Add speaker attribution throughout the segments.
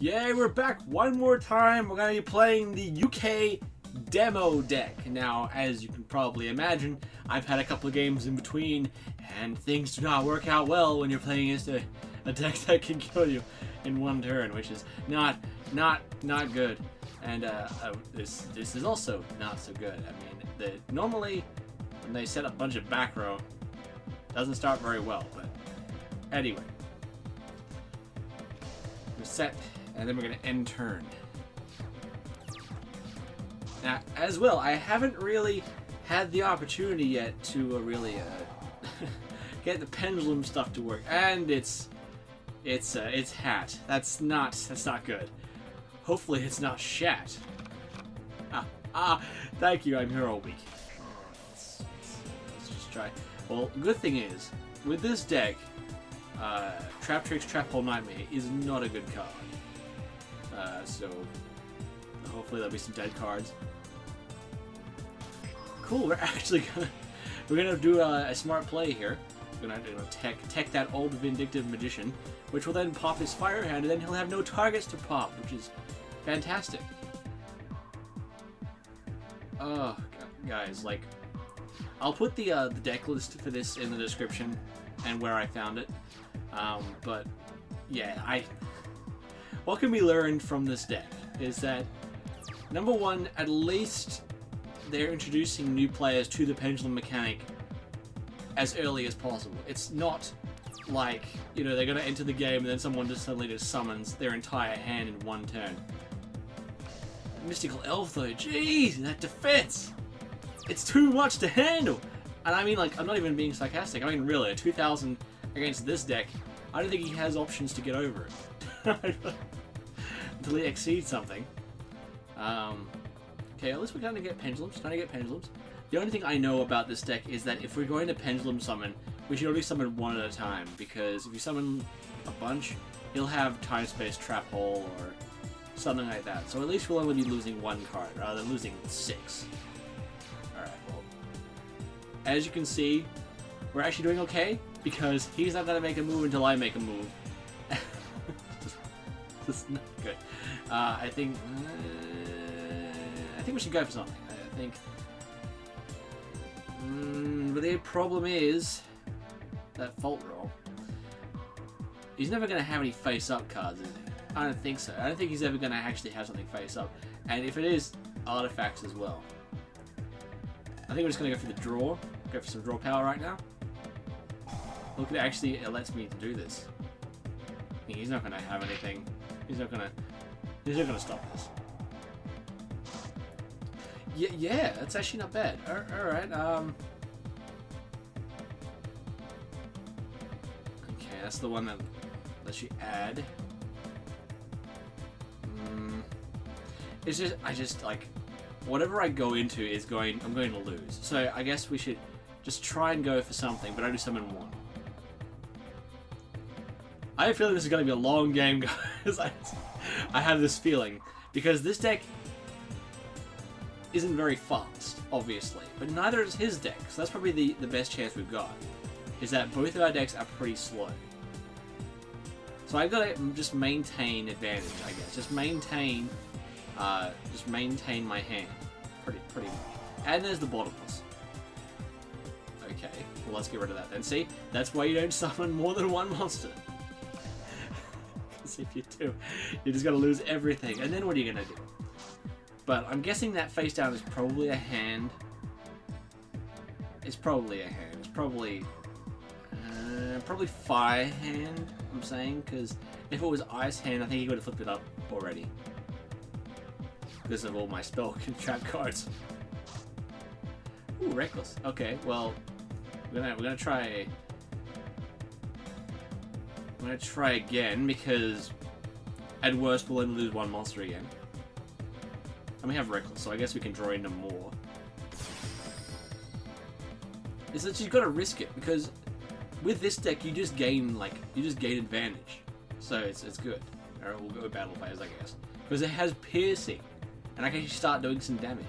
Speaker 1: Yay, we're back one more time. We're going to be playing the UK demo deck. Now, as you can probably imagine, I've had a couple of games in between, and things do not work out well when you're playing against a deck that can kill you in one turn, which is not good. And this is also not so good. I mean, normally when they set up a bunch of back row, it doesn't start very well. But anyway, we're set. And then we're going to end turn. Now, as well, I haven't really had the opportunity yet to really get the pendulum stuff to work, and it's H.A.T. That's not good. Hopefully, it's not H.A.T. Thank you. I'm here all week. Let's just try. Well, good thing is, with this deck, Trap Tricks Trap Hole Nightmare is not a good card. So hopefully there'll be some dead cards. Cool, we're gonna do a smart play here. We're gonna tech that Old Vindictive Magician, which will then pop his Fire Hand, and then he'll have no targets to pop, which is fantastic. Oh, guys, like, I'll put the deck list for this in the description and where I found it. But yeah, what can be learned from this deck is that, number one, at least they're introducing new players to the pendulum mechanic as early as possible. It's not like, you know, they're going to enter the game and then someone just suddenly just summons their entire hand in one turn. Mystical Elf though, jeez, that defense! It's too much to handle! And I mean, like, I'm not even being sarcastic, I mean really, a 2000 against this deck, I don't think he has options to get over it. Until he exceeds something. Okay, at least we're going to get pendulums. The only thing I know about this deck is that if we're going to pendulum summon, we should only summon one at a time, because if you summon a bunch, he'll have Time Space Trap Hole or something like that. So at least we'll only be losing one card rather than losing 6. Alright, well, as you can see, we're actually doing okay, because he's not going to make a move until I make a move. This is not good. I think we should go for something. I think. But the problem is that Fault Roll. He's never going to have any face-up cards, is he? I don't think so. I don't think he's ever going to actually have something face-up. And if it is, artifacts as well. I think we're just going to go for the draw. Go for some draw power right now. Look, it lets me do this. He's not going to have anything. He's not gonna stop this. Yeah, that's actually not bad. Alright, okay, that's the one that lets you add. It's just, like, whatever I go into I'm going to lose. So I guess we should just try and go for something, but only summon one. I have a feeling this is going to be a long game, guys. I have this feeling. Because this deck isn't very fast, obviously. But neither is his deck. So that's probably the best chance we've got. Is that both of our decks are pretty slow. So I've got to just maintain advantage, I guess. Just maintain my hand. Pretty much. And there's the bottomless. Okay, well let's get rid of that then. See? That's why you don't summon more than one monster. If you do, you're just going to lose everything. And then what are you going to do? But I'm guessing that face down is probably a hand. It's probably a hand. It's probably fire hand, I'm saying. Because if it was ice hand, I think he would have flipped it up already. Because of all my spell trap cards. Ooh, reckless. Okay, well, we're gonna try. I'm going to try again, because at worst we'll only lose one monster again. And we have Reckless, so I guess we can draw into more. Is that you've got to risk it, because with this deck you just gain advantage. So it's good. Alright, we'll go Battle Phase, I guess. Because it has Piercing, and I can actually start doing some damage.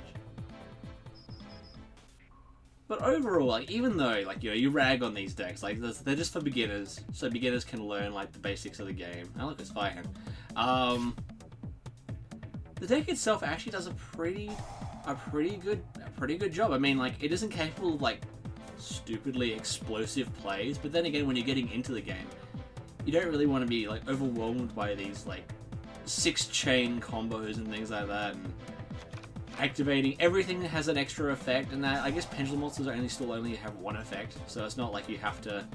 Speaker 1: But overall, like, even though, like, you know, you rag on these decks, like, they're just for beginners, so beginners can learn, like, the basics of the game. Oh, look, it's Firehand. The deck itself actually does a pretty good job. I mean, like, it isn't capable of, like, stupidly explosive plays, but then again, when you're getting into the game, you don't really want to be, like, overwhelmed by these, like, 6-chain combos and things like that, and activating everything that has an extra effect, and that I guess pendulum monsters only have one effect, so it's not like you have to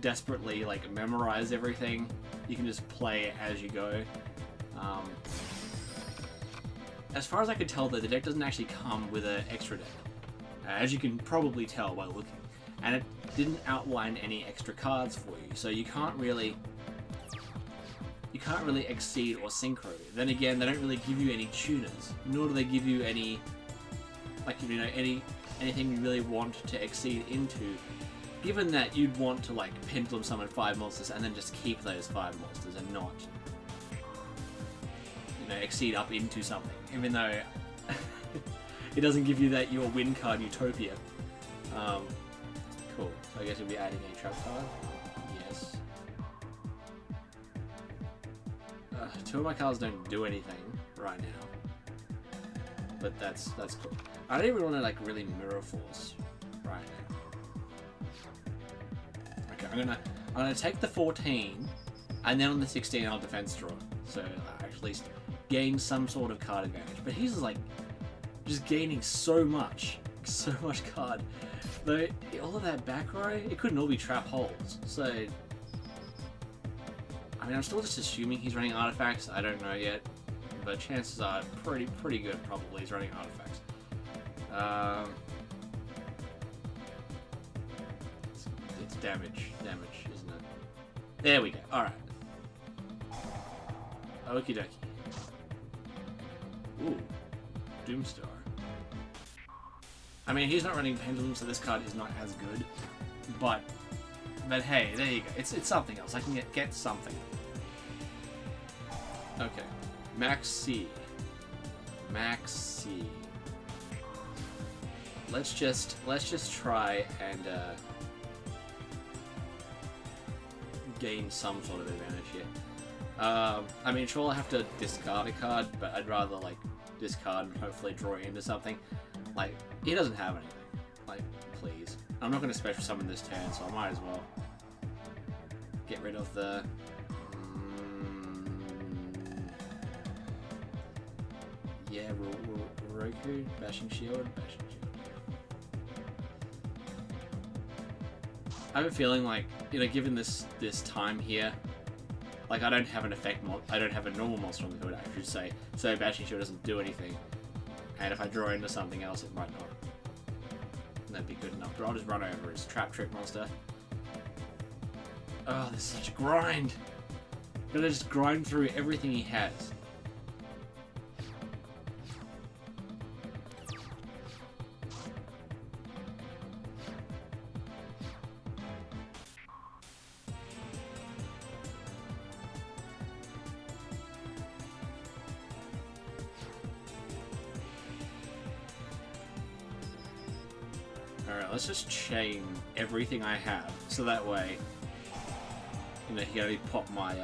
Speaker 1: desperately like memorize everything. You can just play as you go. As far as I could tell, though, the deck doesn't actually come with an extra deck, as you can probably tell by looking, and it didn't outline any extra cards for you, so you can't really exceed or synchro. Then again, they don't really give you any tuners, nor do they give you any, like, you know, anything you really want to exceed into, given that you'd want to, like, pendulum summon 5 monsters and then just keep those 5 monsters and not, you know, exceed up into something, even though it doesn't give you that your win card Utopia. Cool. So I guess we'll be adding a trap card. Yes. 2 of my cards don't do anything right now, but that's cool. I don't even want to, like, really mirror force right now. Okay, I'm gonna take the 14, and then on the 16 I'll defense draw, so I at least gain some sort of card advantage. But he's like just gaining so much card. Though all of that back row, it couldn't all be trap holes. So I mean, I'm still just assuming he's running artifacts. I don't know yet, but chances are pretty good. Probably he's running artifacts. It's damage, isn't it? There we go. All right. Okie dokie. Ooh, Doomstar. I mean, he's not running Pendulum, so this card is not as good. But hey, there you go. It's something else. I can get something. Okay, Max C. Let's just try and gain some sort of advantage here. I mean, sure, I'll have to discard a card, but I'd rather, like, discard and hopefully draw into something. Like, he doesn't have anything. Like, please. I'm not going to special summon this turn, so I might as well get rid of the... yeah, Riryoku, Bashing Shield. I have a feeling, like, you know, given this time here, like, I don't have an effect I don't have a normal monster on the field, I should say, so Bashing Shield doesn't do anything. And if I draw into something else, it might not. And that'd be good enough. But I'll just run over his Trap Trick monster. Oh, this is such a grind! Gotta just grind through everything he has. Alright, let's just chain everything I have, so that way, you know, he can only pop my,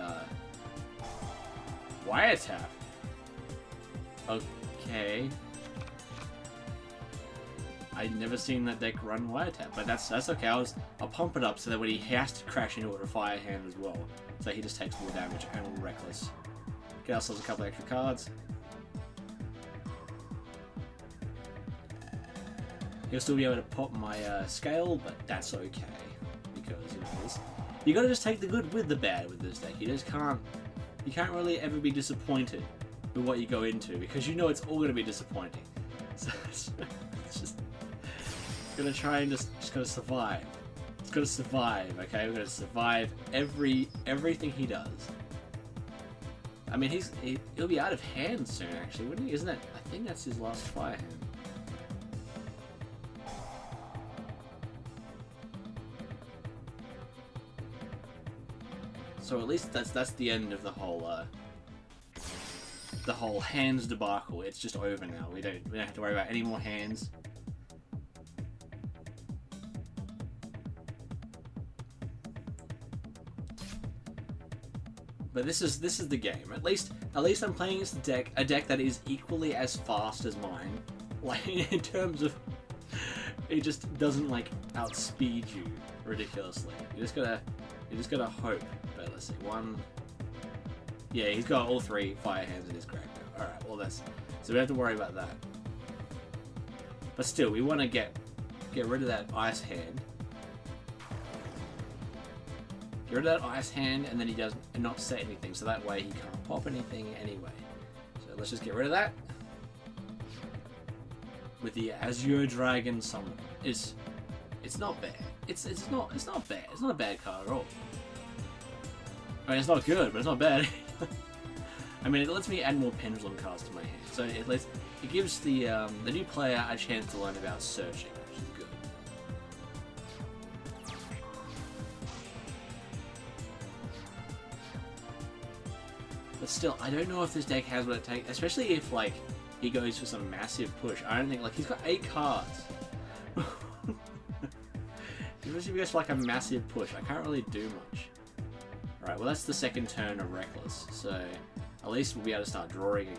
Speaker 1: wiretap. Okay. I'd never seen that deck run wiretap, but that's okay. I'll pump it up so that when he has to crash into it, a fire hand as well, so he just takes more damage and we're reckless. Get ourselves a couple extra cards. He'll still be able to pop my scale, but that's okay, because, you know, you gotta just take the good with the bad with this deck. You can't really ever be disappointed with what you go into, because you know it's all gonna be disappointing. So it's just gonna try and just gotta survive. It's gotta survive, okay? We're gonna survive everything he does. I mean, he'll be out of hand soon, actually, wouldn't he? Isn't it? I think that's his last fire hand. So at least that's the end of the whole hands debacle. It's just over now. We don't have to worry about any more hands. But this is the game. At least I'm playing against a deck that is equally as fast as mine. Like in terms of, it just doesn't like outspeed you ridiculously. You just gotta hope. But let's see, one. Yeah, he's got all 3 fire hands in his grab now. All right, well so we don't have to worry about that. But still, we want to get rid of that ice hand. Get rid of that ice hand, and then he does not set anything, so that way he can't pop anything anyway. So let's just get rid of that. With the Azure Dragon Summon. It's not bad. It's not bad. It's not a bad card at all. I mean, it's not good, but it's not bad. I mean, it lets me add more pendulum cards to my hand, so it gives the new player a chance to learn about searching, which is good. But still, I don't know if this deck has what it takes, especially if like he goes for some massive push. I don't think, like, he's got 8 cards. Especially if he goes for like a massive push, I can't really do much. Alright, well that's the second turn of Reckless, so at least we'll be able to start drawing again.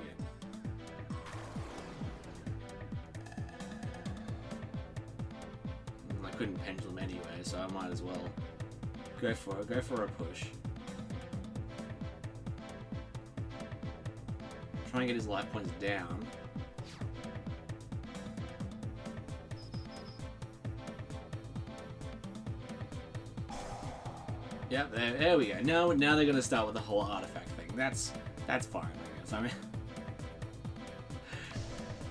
Speaker 1: I couldn't pendulum anyway, so I might as well go for a push. Try and get his life points down. Yep, there we go. Now they're gonna start with the whole artifact thing. That's fine, I guess. I mean,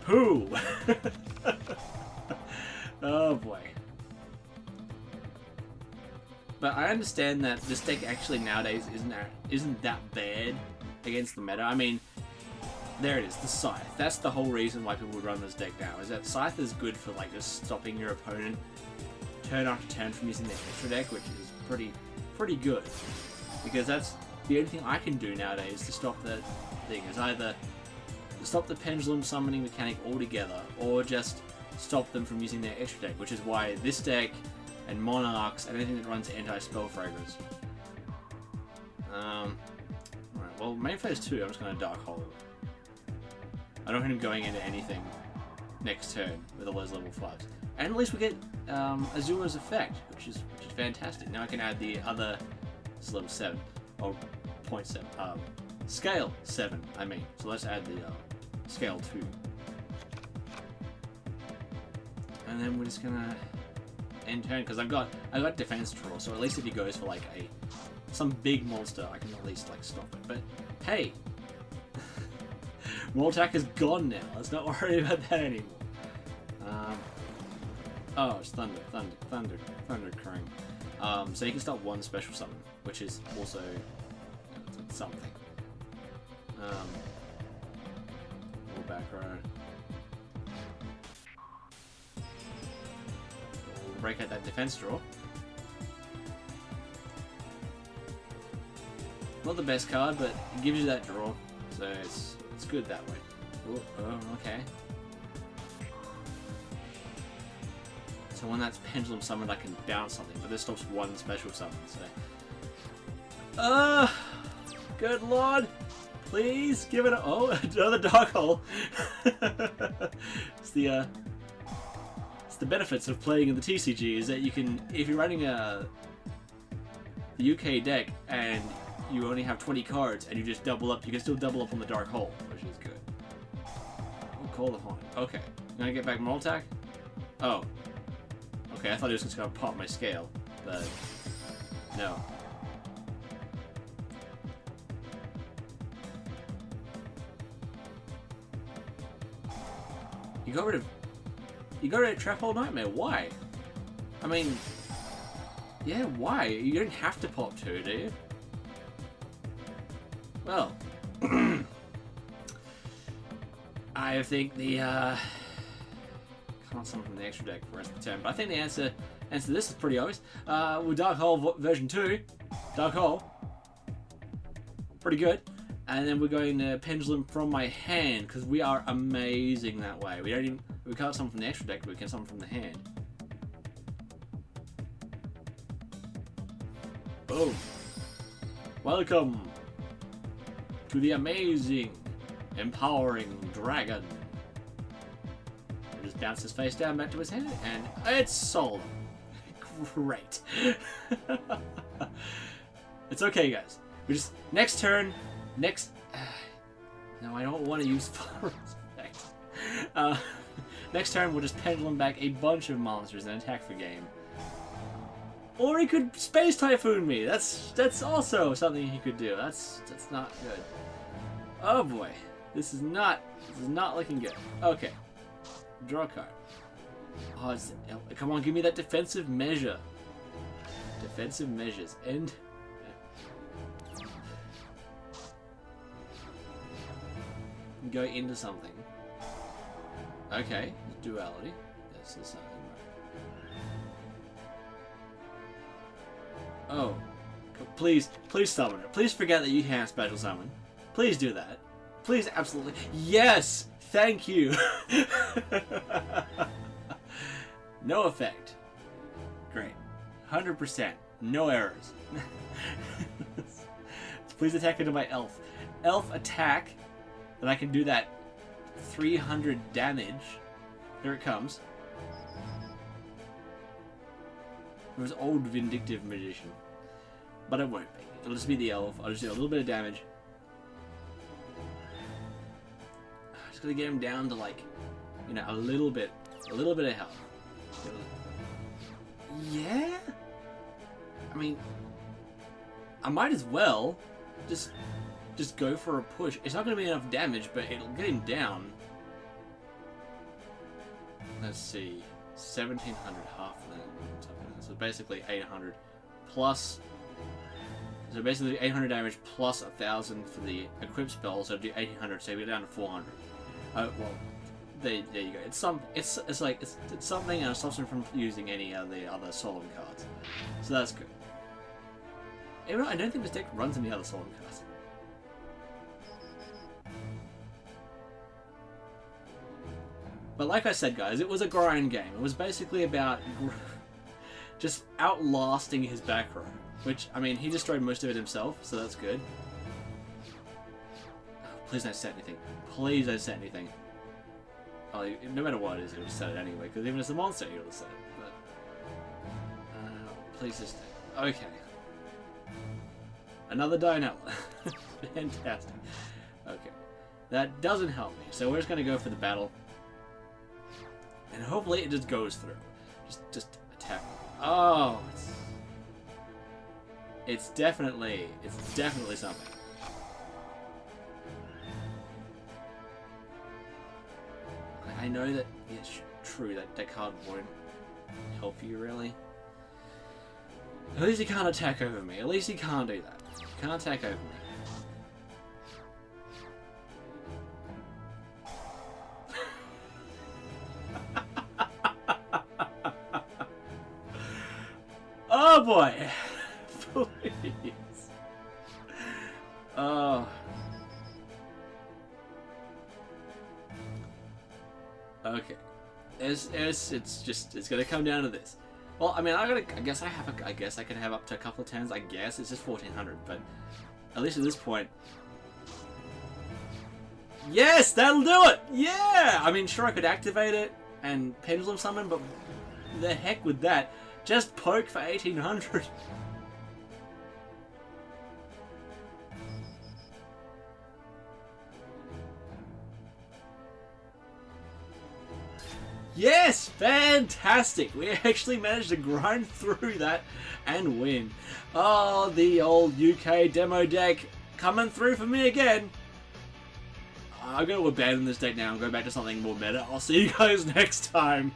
Speaker 1: poo. Oh boy. But I understand that this deck actually nowadays isn't that bad against the meta. I mean, there it is, the Scythe. That's the whole reason why people would run this deck now. Is that Scythe is good for like just stopping your opponent turn after turn from using their extra deck, which is pretty good, because that's the only thing I can do nowadays to stop that thing, is either stop the pendulum summoning mechanic altogether, or just stop them from using their extra deck, which is why this deck and Monarchs and anything that runs anti-spell fragrance. Alright, well, main phase 2, I'm just going to Dark Hole. I don't want him going into anything next turn with all those level 5s. And at least we get Azura's effect, which is fantastic. Now I can add the other level 7, or 0.7, scale 7, I mean. So let's add the scale 2. And then we're just gonna end turn, because I've got defense draw, so at least if he goes for like some big monster, I can at least like stop it. But hey, Mortak is gone now. Let's not worry about that anymore. Oh, it's Thunder King. So you can start one special summon, which is also something. More back row. We'll break out that defense draw. Not the best card, but it gives you that draw, so it's good that way. Ooh, oh, okay. So when that's pendulum summoned, I can bounce something, but this stops one special summon, so... good lord! Please give it a... Oh, another Dark Hole! It's the benefits of playing in the TCG, is that you can... If you're running the UK deck, and you only have 20 cards, and you just double up, you can still double up on the Dark Hole, which is good. Oh, Call the Haunt. Okay. Can I get back more attack? Oh. Okay, I thought he was just gonna pop my scale, but no. You got rid of Trap Hole Nightmare. Why? I mean, yeah, why? You don't have to pop 2, do you? Well, I think the can't summon from the extra deck for the rest of the turn, but I think the answer to this is pretty obvious. With Dark Hole version 2, Dark Hole, pretty good. And then we're going to Pendulum from my hand, because we are amazing that way. We can't summon from the extra deck, but we can summon from the hand. Boom. Welcome to the amazing, empowering dragon. Just bounce his face down back to his hand, and it's sold. Great. It's okay, guys. We just next turn. No, I don't want to use Forest Effect. Next turn, we'll just pendulum back a bunch of monsters and attack for game. Or he could Space Typhoon me. That's also something he could do. That's not good. Oh boy, this is not looking good. Okay, draw a card. Oh, come on, give me that defensive measure. Defensive measures and. Go into something. Okay, duality. This is something. Oh, please summon it. Please forget that you can't special summon. Please do that. Please, absolutely. Yes! Thank you! No effect. Great. 100%. No errors. Please attack into my elf. Elf attack. Then I can do that 300 damage. Here it comes. It was Old Vindictive Magician. But it won't be. It'll just be the elf. I'll just do a little bit of damage. I'm just gonna get him down to like, you know, a little bit of health. Yeah? I mean, I might as well just go for a push. It's not gonna be enough damage, but it'll get him down. Let's see. 1700, half of that. So basically 800 plus. So basically 800 damage plus 1000 for the equip spell. So do 1800. So we get down to 400. Well, there you go. It's something, and it stops him from using any of the other Solemn cards. So that's good. Even though I don't think this deck runs any other Solemn cards. But like I said, guys, it was a grind game. It was basically about just outlasting his back row. Which, I mean, he destroyed most of it himself, so that's good. Oh, please don't set anything. Please don't set anything. Oh, no matter what it is, he'll just set it anyway, because even as a monster, he'll just set it. But, please just... Okay. Another Dinella. Fantastic. Okay. That doesn't help me, so we're just going to go for the battle. And hopefully it just goes through. Just attack. Oh, it's definitely something. I know that it's true that card won't help you really. At least he can't attack over me. At least he can't do that. He can't attack over me. Oh boy! Please. Oh. Okay. It's gonna come down to this. Well, I mean, I guess I can have up to a couple of turns. I guess it's just 1400, but at least at this point. Yes, that'll do it. Yeah. I mean, sure, I could activate it and pendulum summon, but the heck with that. Just poke for 1800. Yes! Fantastic! We actually managed to grind through that and win. Oh, the old UK demo deck coming through for me again. I'm going to abandon this deck now and go back to something more meta. I'll see you guys next time.